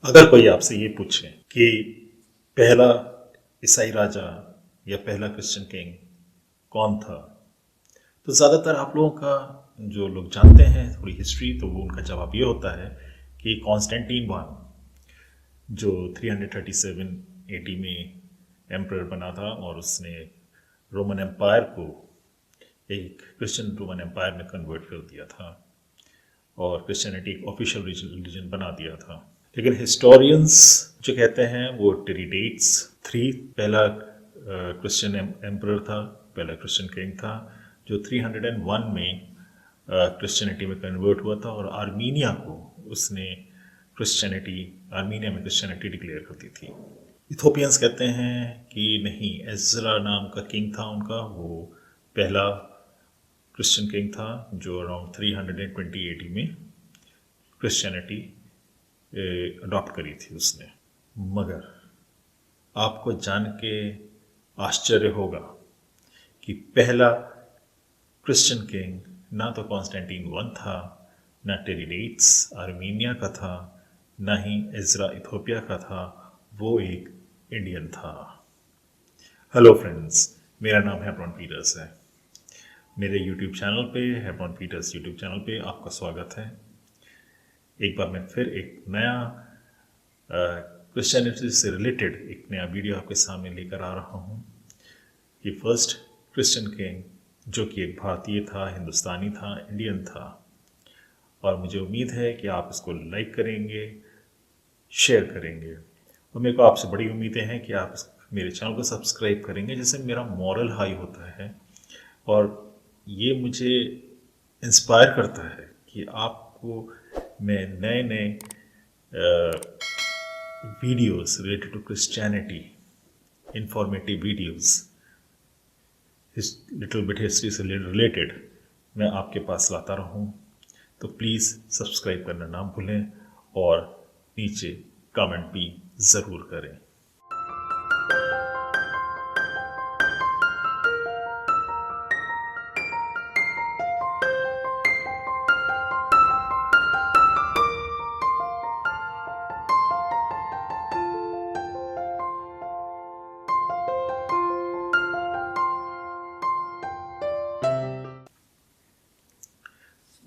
अगर कोई आपसे ये पूछे कि पहला ईसाई राजा या पहला क्रिश्चियन किंग कौन था, तो ज़्यादातर आप लोगों का जो लोग जानते हैं थोड़ी हिस्ट्री, तो वो उनका जवाब ये होता है कि कॉन्स्टेंटीन वन, जो 337 एडी में एम्परर बना था और उसने रोमन एम्पायर को एक क्रिश्चियन रोमन एम्पायर में कन्वर्ट कर दिया था और क्रिश्चियनिटी एक ऑफिशियल रिलीजन बना दिया था। लेकिन हिस्टोरियंस जो कहते हैं वो टेरिडेट्स 3 पहला क्रिश्चियन एम्परर था, पहला क्रिश्चियन किंग था, जो 301 में क्रिश्चियनिटी में कन्वर्ट हुआ था और आर्मीनिया को उसने आर्मीनिया में क्रिश्चियनिटी डिक्लेयर करती थी। इथोपियंस कहते हैं कि नहीं, एजरा नाम का किंग था उनका, वो पहला क्रिश्चियन किंग था जो अराउंड 320 एडी में क्रिश्चियनिटी अडॉप्ट करी थी उसने। मगर आपको जान के आश्चर्य होगा कि पहला क्रिश्चियन किंग ना तो कॉन्स्टेंटीन वन था, ना टेरिडेट्स आर्मीनिया का था, ना ही एजरा इथोपिया का था, वो एक इंडियन था। हेलो फ्रेंड्स, मेरा नाम हेब्रॉन पीटर्स है। मेरे यूट्यूब चैनल पे, हेब्रॉन पीटर्स यूट्यूब चैनल पे आपका स्वागत है। एक बार मैं फिर एक नया क्रिश्चियनिटी से रिलेटेड एक नया वीडियो आपके सामने लेकर आ रहा हूँ कि फर्स्ट क्रिश्चियन किंग जो कि एक भारतीय था, हिंदुस्तानी था, इंडियन था। और मुझे उम्मीद है कि आप इसको लाइक करेंगे, शेयर करेंगे, और मेरे को आपसे बड़ी उम्मीदें हैं कि आप मेरे चैनल को सब्सक्राइब करेंगे, जिससे मेरा मॉरल हाई होता है और ये मुझे इंस्पायर करता है कि आपको मैं नए नए videos related to Christianity, informative videos, little bit history से रिलेटेड मैं आपके पास लाता रहूं। तो प्लीज़ सब्सक्राइब करना ना भूलें और नीचे कमेंट भी ज़रूर करें।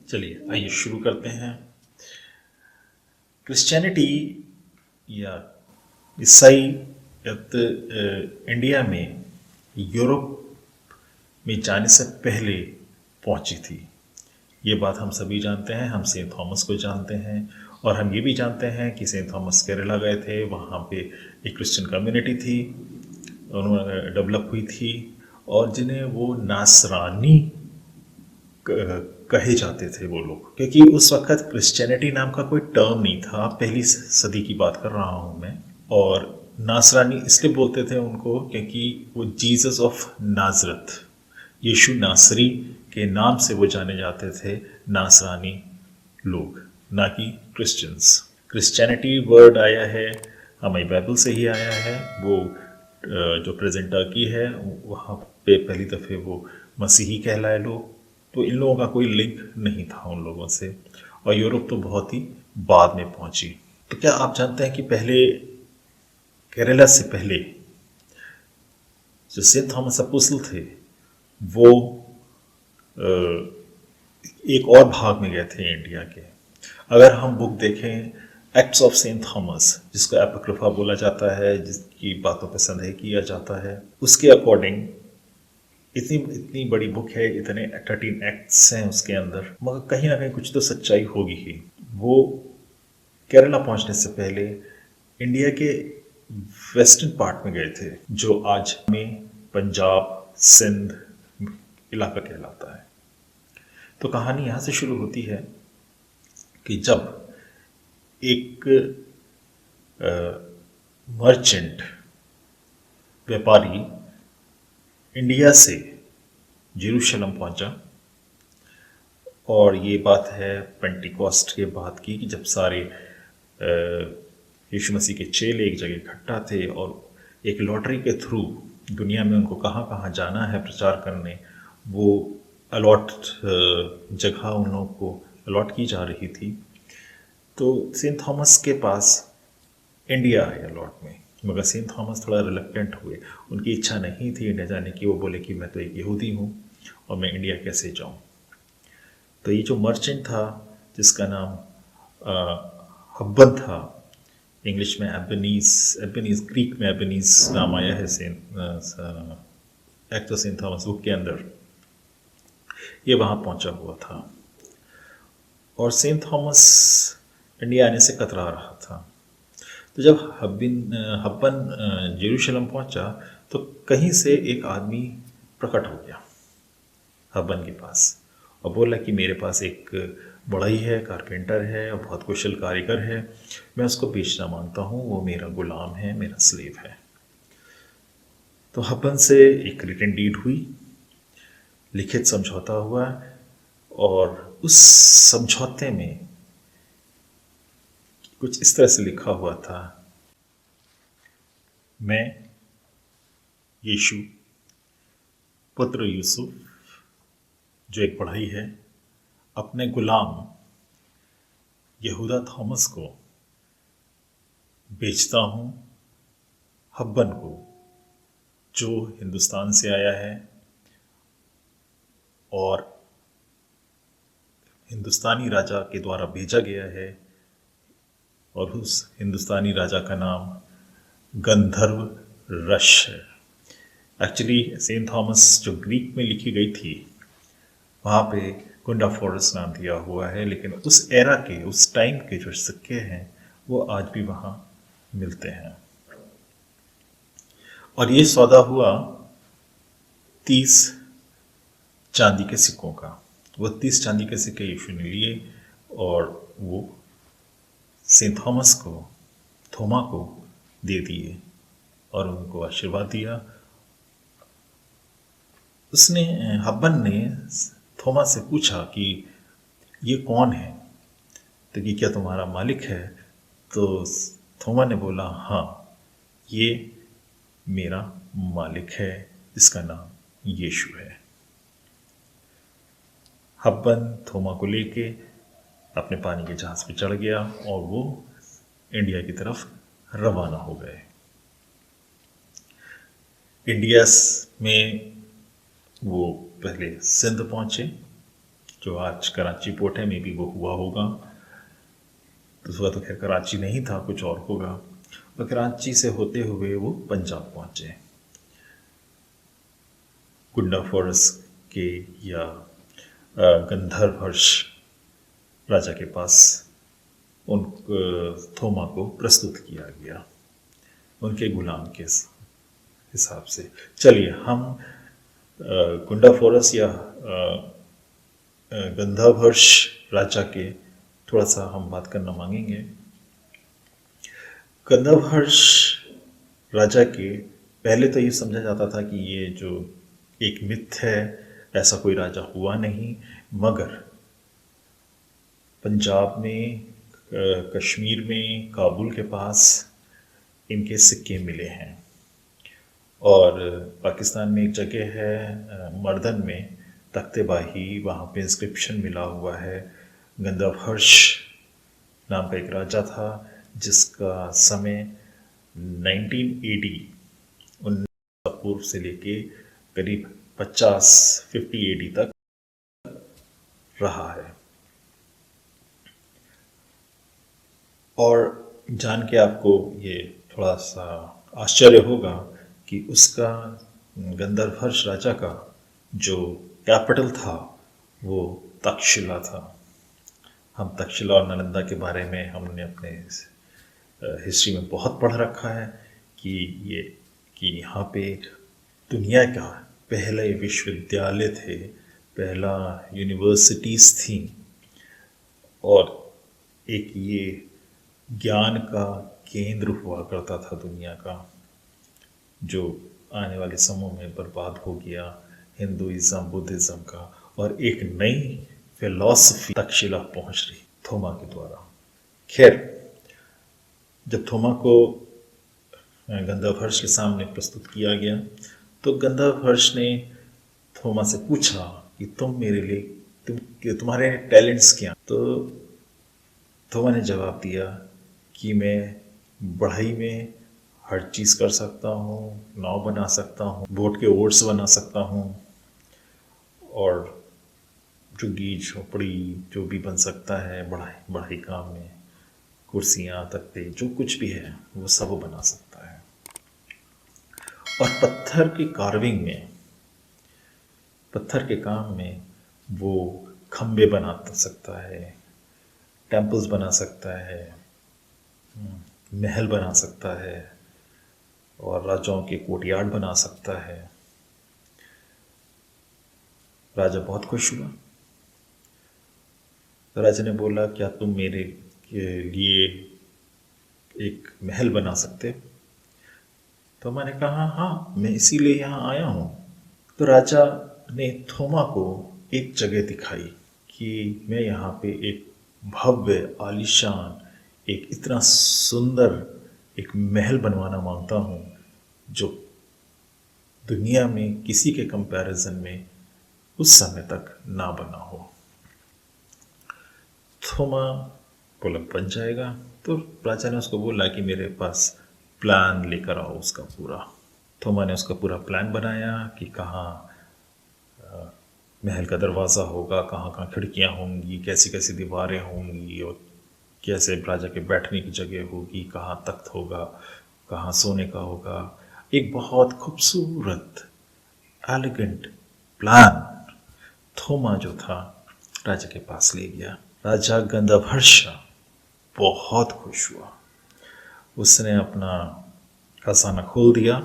चलिए आइए शुरू करते हैं। क्रिश्चियनिटी या ईसाई इंडिया में यूरोप में जाने से पहले पहुंची थी। ये बात हम सभी जानते हैं, हम सेंट थॉमस को जानते हैं और हम ये भी जानते हैं कि सेंट थॉमस केरला गए थे, वहाँ पे एक क्रिश्चियन कम्युनिटी थी, उन्होंने डेवलप हुई थी और जिन्हें वो नासरानी कहे जाते थे वो लोग, क्योंकि उस वक्त क्रिश्चियनिटी नाम का कोई टर्म नहीं था। पहली सदी की बात कर रहा हूँ मैं। और नासरानी इसलिए बोलते थे उनको क्योंकि वो जीसस ऑफ नाजरत, यीशु नासरी के नाम से वो जाने जाते थे नासरानी लोग, ना कि क्रिश्चियंस। क्रिश्चियनिटी वर्ड आया है हमारी बाइबल से ही आया है। वो जो प्रेजेंट टर्की है वहाँ पे पहली दफ़े वो मसीही कहलाए लोग, तो इन लोगों का कोई लिंक नहीं था उन लोगों से, और यूरोप तो बहुत ही बाद में पहुंची। तो क्या आप जानते हैं कि पहले केरला से पहले जो सेंट थॉमस अपोस्टल थे वो एक और भाग में गए थे इंडिया के। अगर हम बुक देखें एक्ट्स ऑफ सेंट थॉमस, जिसको एपोक्रिफा बोला जाता है, जिसकी बातों पर संदेह किया जाता है, उसके अकॉर्डिंग इतनी बड़ी बुक है, इतने 13 एक्ट्स हैं उसके अंदर, मगर कहीं ना कहीं कुछ तो सच्चाई होगी ही। वो केरला पहुंचने से पहले इंडिया के वेस्टर्न पार्ट में गए थे, जो आज में पंजाब सिंध इलाका कहलाता है। तो कहानी यहाँ से शुरू होती है कि जब एक मर्चेंट व्यापारी इंडिया से जेरूशलम पहुंचा, और ये बात है पेंटिकॉस्ट के बाद की, कि जब सारे यीशु मसीह के चेले एक जगह इकट्ठा थे और एक लॉटरी के थ्रू दुनिया में उनको कहाँ कहाँ जाना है प्रचार करने, वो अलॉट जगह उन लोगों को अलॉट की जा रही थी। तो सेंट थॉमस के पास इंडिया आया लौट में, मगर सेंट थॉमस थोड़ा रिलक्टेंट हुए। उनकी इच्छा नहीं थी इंडिया जाने की। वो बोले कि मैं तो एक यहूदी हूँ और मैं इंडिया कैसे जाऊँ। तो ये जो मर्चेंट था जिसका नाम हब्बन था, इंग्लिश में एबनीस, एबनीस ग्रीक में एबनीस नाम आया है act of Saint Thomas book के अंदर, ये वहाँ पहुँचा हुआ था। और सेंट थॉमस इंडिया आने से कतरा रहा था। तो जब हब्बन जेरूशलम पहुंचा तो कहीं से एक आदमी प्रकट हो गया हब्बन के पास और बोला कि मेरे पास एक बढ़ई है, कारपेंटर है और बहुत कुशल कारीगर है, मैं उसको बेचना मांगता हूँ, वो मेरा गुलाम है, मेरा स्लेव है। तो हब्बन से एक रिटन डीड हुई, लिखित समझौता हुआ और उस समझौते में कुछ इस तरह से लिखा हुआ था, मैं यीशु पुत्र यूसुफ जो एक बढ़ई है, अपने गुलाम यहूदा थॉमस को बेचता हूँ हब्बन को, जो हिंदुस्तान से आया है और हिंदुस्तानी राजा के द्वारा भेजा गया है, और उस हिंदुस्तानी राजा का नाम गंधर्व रश है। एक्चुअली सेंट थॉमस जो ग्रीक में लिखी गई थी वहाँ पे गुंडा फॉरेस्ट नाम दिया हुआ है, लेकिन उस एरा के, उस टाइम के जो सिक्के हैं वो आज भी वहाँ मिलते हैं। और ये सौदा हुआ 30 चांदी के सिक्कों का। वो 30 चांदी के सिक्के यीशु ने लिए और वो सेंट थॉमस को, थोमा को दे दिए और उनको आशीर्वाद दिया। उसने, हब्बन ने थोमा से पूछा कि ये कौन है, तो कि क्या तुम्हारा मालिक है? तो थोमा ने बोला हाँ, ये मेरा मालिक है, इसका नाम यीशु है। हब्बन थोमा को लेके अपने पानी के जहाज पे चढ़ गया और वो इंडिया की तरफ रवाना हो गए। इंडिया में वो पहले सिंध पहुंचे, जो आज कराची पोर्ट है, में भी वो हुआ होगा। तो सुबह तो खैर कराची नहीं था, कुछ और होगा। और कराची से होते हुए वो पंजाब पहुंचे, गुंडा फॉरेस्ट के या गंधर्व हर्ष राजा के पास उन थोमा को प्रस्तुत किया गया उनके गुलाम के हिसाब से। चलिए हम गुंडा फॉरेस्ट या गंधर्व हर्ष राजा के थोड़ा सा हम बात करना मांगेंगे। गंधर्व हर्ष राजा के पहले तो ये समझा जाता था कि ये जो एक मिथ है, ऐसा कोई राजा हुआ नहीं, मगर पंजाब में, कश्मीर में, काबुल के पास इनके सिक्के मिले हैं। और पाकिस्तान में एक जगह है मर्दन में, तख्तेबाही, वहाँ पे इंस्क्रिप्शन मिला हुआ है। गंधर्व हर्ष नाम का एक राजा था जिसका समय 1980 पूर्व से लेके करीब 50 AD तक रहा है। और जान के आपको ये थोड़ा सा आश्चर्य होगा कि उसका, गंधर्व हर्ष राजा का जो कैपिटल था वो तक्षशिला था। हम तक्षशिला और नालंदा के बारे में हमने अपने हिस्ट्री में बहुत पढ़ रखा है कि यहाँ पे दुनिया का पहले विश्वविद्यालय थे, पहला यूनिवर्सिटीज़ थी, और एक ये ज्ञान का केंद्र हुआ करता था दुनिया का, जो आने वाले समय में बर्बाद हो गया, हिंदुइज्म, बुद्धिज़्म का, और एक नई फिलॉसफी तक्षशिला पहुंच रही थोमा के द्वारा। खैर, जब थोमा को गंधर्व हर्ष के सामने प्रस्तुत किया गया तो गंधर्व हर्ष ने थोमा से पूछा कि तुम मेरे लिए, तुम्हारे टैलेंट्स क्या? तो थोमा ने जवाब दिया कि मैं बढ़ई में हर चीज़ कर सकता हूँ, नाव बना सकता हूँ, बोट के ओट्स बना सकता हूँ, और झुग्गी झोपड़ी जो भी बन सकता है बढ़ई बढ़ई काम में, कुर्सियाँ तख्ते जो कुछ भी है वो सब बना सकता है। और पत्थर की कार्विंग में, पत्थर के काम में वो खम्बे बना सकता है, टेम्पल्स बना सकता है, महल बना सकता है, और राजाओं के कोर्टयार्ड बना सकता है। राजा बहुत खुश हुआ। राजा ने बोला, क्या तुम मेरे लिए एक महल बना सकते? तो मैंने कहा, हाँ, मैं इसीलिए यहाँ आया हूँ। तो राजा ने थोमा को एक जगह दिखाई कि मैं यहाँ पे एक भव्य आलीशान, एक इतना सुंदर एक महल बनवाना मांगता हूँ जो दुनिया में किसी के कंपैरिजन में उस समय तक ना बना हो। थोमा बोला, बन जाएगा। तो राजा ने उसको बोला कि मेरे पास प्लान लेकर आओ उसका पूरा। थोमा ने उसका पूरा प्लान बनाया कि कहाँ महल का दरवाज़ा होगा, कहाँ कहाँ खिड़कियाँ होंगी, कैसी कैसी दीवारें होंगी, और कैसे राजा के बैठने की जगह होगी, कहाँ तख्त होगा, कहाँ सोने का होगा। एक बहुत खूबसूरत एलिगेंट प्लान थोमा जो था राजा के पास ले गया। राजा गंधर्वहर्ष बहुत खुश हुआ। उसने अपना खजाना खोल दिया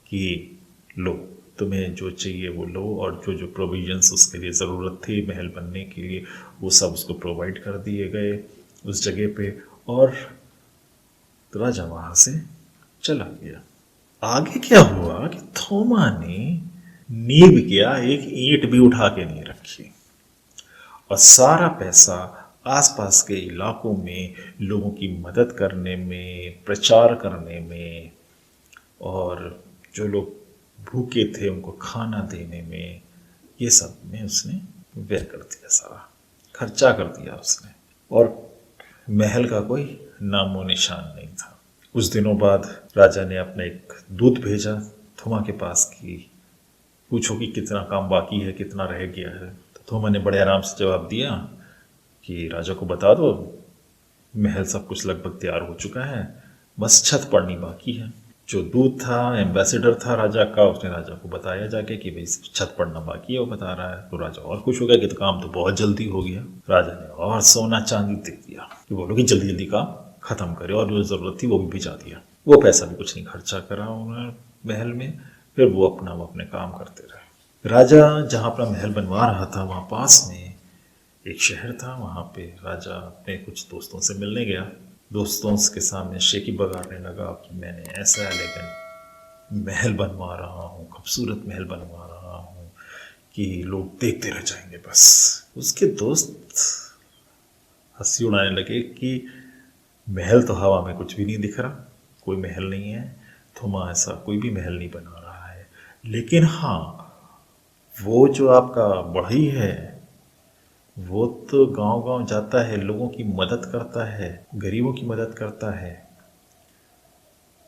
कि लो, तुम्हें जो चाहिए वो लो, और जो जो प्रोविजंस उसके लिए ज़रूरत थी महल बनने के लिए वो सब उसको प्रोवाइड कर दिए गए उस जगह पे। और तो राजा वहाँ से चला गया। आगे क्या हुआ कि थोमा ने नींव किया, एक ईंट भी उठा के नहीं रखी, और सारा पैसा आसपास के इलाकों में लोगों की मदद करने में, प्रचार करने में, और जो लोग भूखे थे उनको खाना देने में, ये सब में उसने व्यय कर दिया, सारा खर्चा कर दिया उसने। और महल का कोई नामो निशान नहीं था। कुछ दिनों बाद राजा ने अपना एक दूत भेजा थोमा के पास कि पूछो कि कितना काम बाकी है, कितना रह गया है। तो थोमा ने बड़े आराम से जवाब दिया कि राजा को बता दो, महल सब कुछ लगभग तैयार हो चुका है, बस छत पड़नी बाकी है। जो दूत था, एम्बेसडर था राजा का, उसने राजा को बताया जाके कि भाई छत पड़ना बाकी है, वो बता रहा है। तो राजा और खुश हो गया कि तो काम तो बहुत जल्दी हो गया। राजा ने और सोना चांदी दे दिया कि बोलो कि जल्दी जल्दी काम खत्म करे, और जो ज़रूरत थी वो भी भिजा दिया। वो पैसा भी कुछ नहीं खर्चा करा उन्होंने महल में। फिर वो अपने काम करते रहे। राजा जहाँ अपना महल बनवा रहा था वहाँ पास में एक शहर था। वहाँ पे राजा अपने कुछ दोस्तों से मिलने गया। दोस्तों के सामने शेखी बगाड़ने लगा कि मैंने ऐसा एलिगेंट महल बनवा रहा हूँ, खूबसूरत महल बनवा रहा हूँ कि लोग देखते रह जाएंगे बस। उसके दोस्त हंसी उड़ाने लगे कि महल तो हवा में कुछ भी नहीं दिख रहा, कोई महल नहीं है, थोमा ऐसा कोई भी महल नहीं बना रहा है। लेकिन हाँ, वो जो आपका बढ़ई है वो तो गांव गांव जाता है, लोगों की मदद करता है, गरीबों की मदद करता है,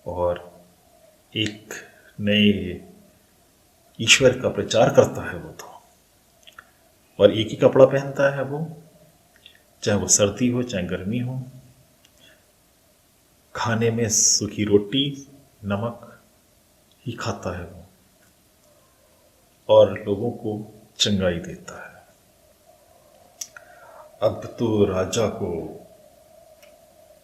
और एक नए ईश्वर का प्रचार करता है वो तो। और एक ही कपड़ा पहनता है वो, चाहे वो सर्दी हो चाहे गर्मी हो। खाने में सूखी रोटी नमक ही खाता है वो, और लोगों को चंगाई देता है। अब तो राजा को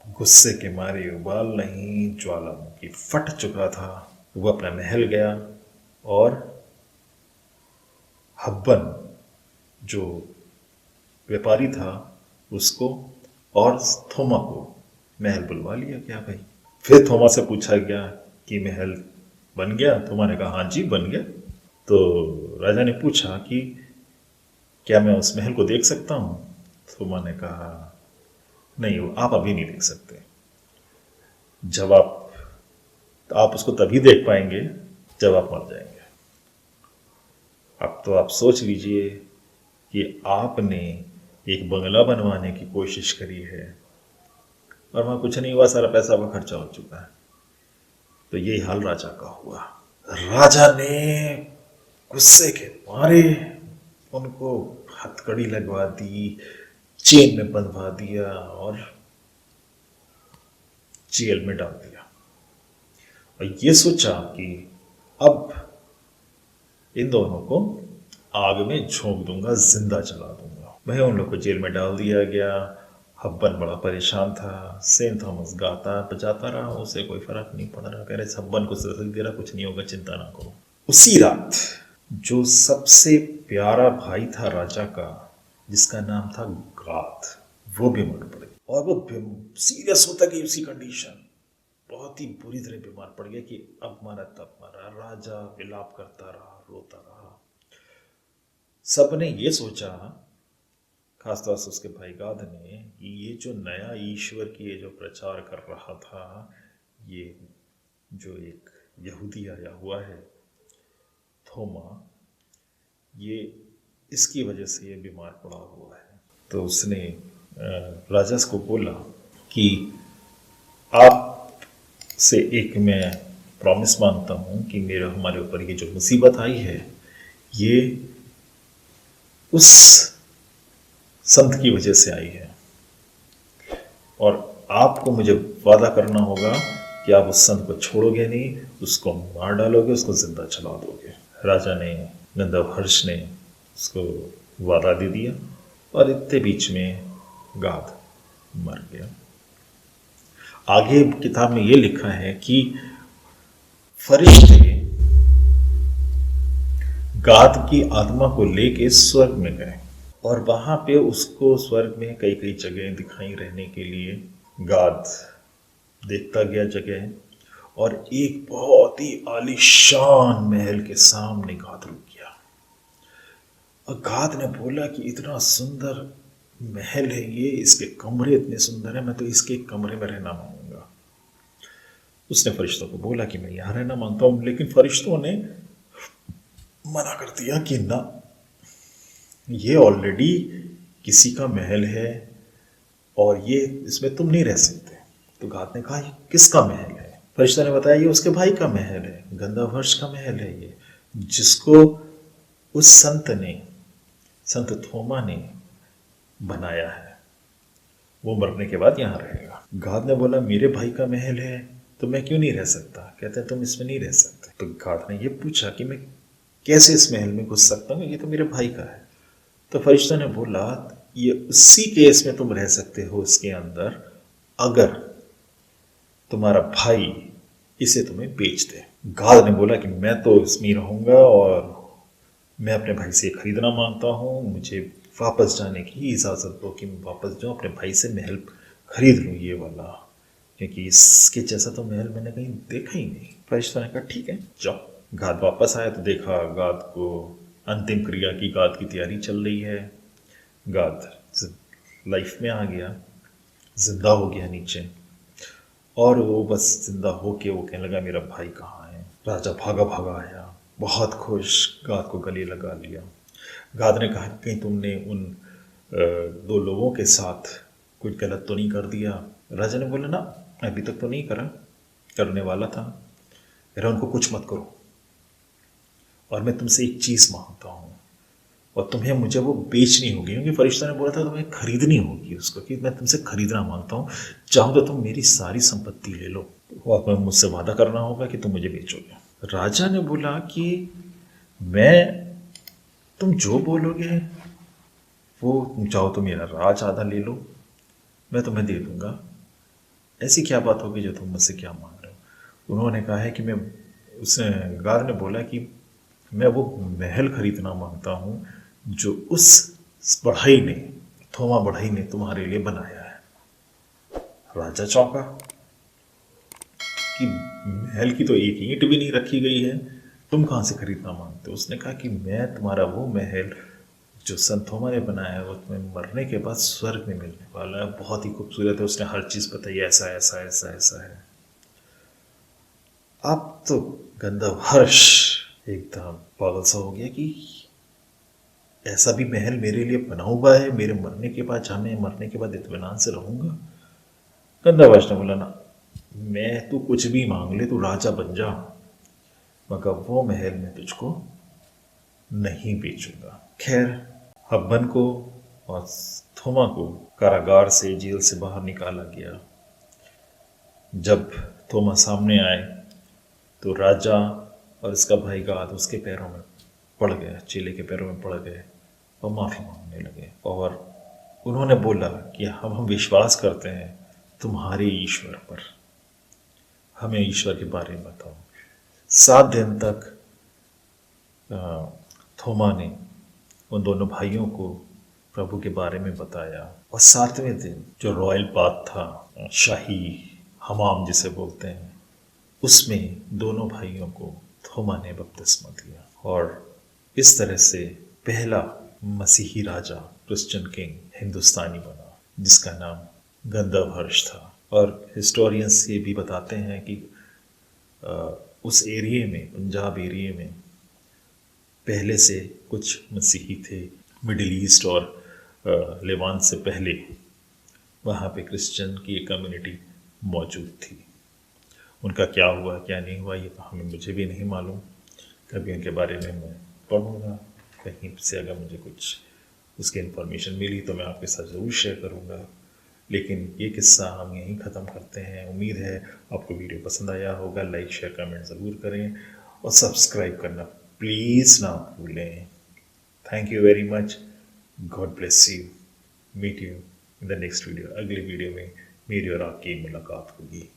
गुस्से के मारे उबाल नहीं, ज्वालामुखी फट चुका था। वो अपना महल गया और हब्बन जो व्यापारी था उसको और थोमा को महल बुलवा लिया गया भाई। फिर थोमा से पूछा गया कि महल बन गया? थोमा ने कहा हाँ जी बन गया। तो राजा ने पूछा कि क्या मैं उस महल को देख सकता हूँ? थोमा ने कहा नहीं, आप अभी नहीं देख सकते। जब आप उसको तभी देख पाएंगे जब आप मर जाएंगे। अब तो आप सोच लीजिए कि आपने एक बंगला बनवाने की कोशिश करी है, और वहाँ कुछ नहीं हुआ, सारा पैसा वहाँ खर्चा हो चुका है। तो यही हाल राजा का हुआ। राजा ने गुस्से के मारे उनको हथकड़ी लगवा दी, चेन में बंधवा दिया और जेल में डाल दिया। और ये सोचा कि अब इन दोनों को आग में झोंक दूंगा, जिंदा जला दूंगा। वही उन लोग को जेल में डाल दिया गया। हब्बन बड़ा परेशान था। सेंट थॉमस गाता बजाता रहा, उसे कोई फर्क नहीं पड़ रहा। कह रहे हब्बन को सजा दे रहा, कुछ नहीं होगा, चिंता ना करो। उसी रात जो सबसे प्यारा भाई था राजा का, जिसका नाम था गात, वो बीमार पड़ गया। और वो सीरियस होता गई उसी कंडीशन, बहुत ही बुरी तरह बीमार पड़ गया कि अब मरा तब मरा। राजा विलाप करता रहा, रोता रहा। सबने ये सोचा, खासतौर से उसके भाई गाद ने, कि ये जो नया ईश्वर की ये जो प्रचार कर रहा था, ये जो एक यहूदी आया हुआ है थोमा, ये इसकी वजह से ये बीमार पड़ा हुआ है। तो उसने राजा को बोला कि आप से एक मैं प्रॉमिस मांगता हूँ कि मेरे हमारे ऊपर ये जो मुसीबत आई है, ये उस संत की वजह से आई है, और आपको मुझे वादा करना होगा कि आप उस संत को छोड़ोगे नहीं, उसको मार डालोगे, उसको जिंदा जला दोगे। राजा ने, गंधर्वहर्ष ने उसको वादा दे दिया, और इतने बीच में गाद मर गया। आगे किताब में ये लिखा है कि फरिश्ते गाद की आत्मा को लेके स्वर्ग में गए, और वहां पे उसको स्वर्ग में कई कई जगह दिखाई रहने के लिए गाद देखता गया जगह, और एक बहुत ही आलीशान महल के सामने गाद रुक गया। और गाद ने बोला कि इतना सुंदर महल है ये, इसके कमरे इतने सुंदर है, मैं तो इसके कमरे में रहना मांगूंगा। उसने फरिश्तों को बोला कि मैं यहाँ रहना मांगता हूँ, लेकिन फरिश्तों ने मना कर दिया कि ना, ये ऑलरेडी किसी का महल है और ये इसमें तुम नहीं रह सकते। तो गाद ने कहा, ये किसका महल है? फरिश्ता ने बताया, ये उसके भाई का महल है, गंधर्वहर्ष का महल है ये, जिसको उस संत थोमा ने बनाया है। वो मरने के बाद यहाँ रहेगा। गाद ने बोला, मेरे भाई का महल है तो मैं क्यों नहीं रह सकता? कहते हैं तुम इसमें नहीं रह सकते। तो गाद ने ये पूछा कि मैं कैसे इस महल में घुस सकता हूँ, ये तो मेरे भाई का है। तो फरिश्ता ने बोला, ये उसी केस में तुम रह सकते हो इसके अंदर, अगर तुम्हारा भाई इसे तुम्हें बेच दे। गाद ने बोला कि मैं तो इसमें रहूंगा, और मैं अपने भाई से खरीदना मांगता हूँ, मुझे वापस जाने की इजाज़त दो कि मैं वापस जाऊँ, अपने भाई से महल खरीद लूँ ये वाला, क्योंकि इसके जैसा तो महल मैंने कहीं देखा ही नहीं। फरिश्ता ने कहा ठीक है जाओ। गाद वापस आया तो देखा गाद को अंतिम क्रिया की गाद की तैयारी चल रही है। गाद लाइफ में आ गया, जिंदा हो गया नीचे, और वो बस जिंदा होके वो कहने लगा, मेरा भाई कहाँ है? राजा भागा भागा आया, बहुत खुश, गाद को गले लगा लिया। गाद ने कहा, कहीं तुमने उन दो लोगों के साथ कुछ गलत तो नहीं कर दिया? राजा ने बोला, ना, अभी तक तो नहीं करा, करने वाला था। मेरा उनको कुछ मत करो, और मैं तुमसे एक चीज़ मांगता हूँ, और तुम्हें मुझे वो बेचनी होगी, क्योंकि फरिश्ता ने बोला था तुम्हें खरीदनी होगी उसको, कि मैं तुमसे खरीदना मांगता हूँ, चाहो तो तुम मेरी सारी संपत्ति ले लो, और मुझसे वादा करना होगा कि तुम मुझे बेचोगे। राजा ने बोला कि तुम जो बोलोगे वो, तुम चाहो तो मेरा राज आधा ले लो, मैं तुम्हें दे दूंगा। ऐसी क्या बात होगी जो तुम मुझसे क्या मांग रहे हो? उन्होंने कहा है कि गाद ने बोला कि मैं वो महल खरीदना मांगता हूँ जो उस बढ़ई ने, थोमा बढ़ई ने तुम्हारे लिए बनाया है। राजा चौंका कि महल की तो एक ईंट भी नहीं रखी गई है, तुम कहाँ से खरीदना मांगते हो? उसने कहा कि मैं तुम्हारा वो महल जो संत थोमा ने बनाया है, वो तुम्हें मरने के बाद स्वर्ग में मिलने वाला है, बहुत ही खूबसूरत है। उसने हर चीज़ बताई, ऐसा ऐसा ऐसा ऐसा है। अब तो गंधर्वहर्ष एकदम पागल सा हो गया कि ऐसा भी महल मेरे लिए बना हुआ है, मेरे मरने के बाद, जहाँ मैं मरने के बाद इत्मीनान से रहूँगा। गंदा वचन बोला ना, मैं तू कुछ भी मांग ले, तू राजा बन जा, मगर वो महल मैं तुझको नहीं बेचूंगा। खैर, हब्बन को और थोमा को कारागार से, जेल से बाहर निकाला गया। जब थोमा सामने आए तो राजा और इसका भाई गाद उसके पैरों में पड़ गए, चेले के पैरों में पड़ गए और माफ़ी मांगने लगे। और उन्होंने बोला कि हम विश्वास करते हैं तुम्हारे ईश्वर पर, हमें ईश्वर के बारे में बताओ। 7 दिन तक थोमा ने उन दोनों भाइयों को प्रभु के बारे में बताया। और 7वें दिन जो रॉयल बाथ था, शाही हमाम जिसे बोलते हैं, उसमें दोनों भाइयों को थोमा ने बपतिस्मा दिया। और इस तरह से पहला मसीही राजा, क्रिश्चियन किंग हिंदुस्तानी बना, जिसका नाम गंधर्वहर्ष था। और हिस्टोरियंस ये भी बताते हैं कि उस एरिए में, पंजाब एरिए में पहले से कुछ मसीही थे। मिडिल ईस्ट और लेवांत से पहले वहाँ पे क्रिश्चियन की एक कम्युनिटी मौजूद थी। उनका क्या हुआ क्या नहीं हुआ ये तो मुझे भी नहीं मालूम। कभी उनके बारे में मैं पढ़ूँगा कहीं से, अगर मुझे कुछ उसकी इन्फॉर्मेशन मिली तो मैं आपके साथ ज़रूर शेयर करूँगा। लेकिन ये किस्सा हम यहीं ख़त्म करते हैं। उम्मीद है आपको वीडियो पसंद आया होगा। लाइक शेयर कमेंट ज़रूर करें और सब्सक्राइब करना प्लीज़ ना भूलें। Thank you very much. God bless you. Meet you in the next video. अगली वीडियो में मेरी और आपकी मुलाकात होगी।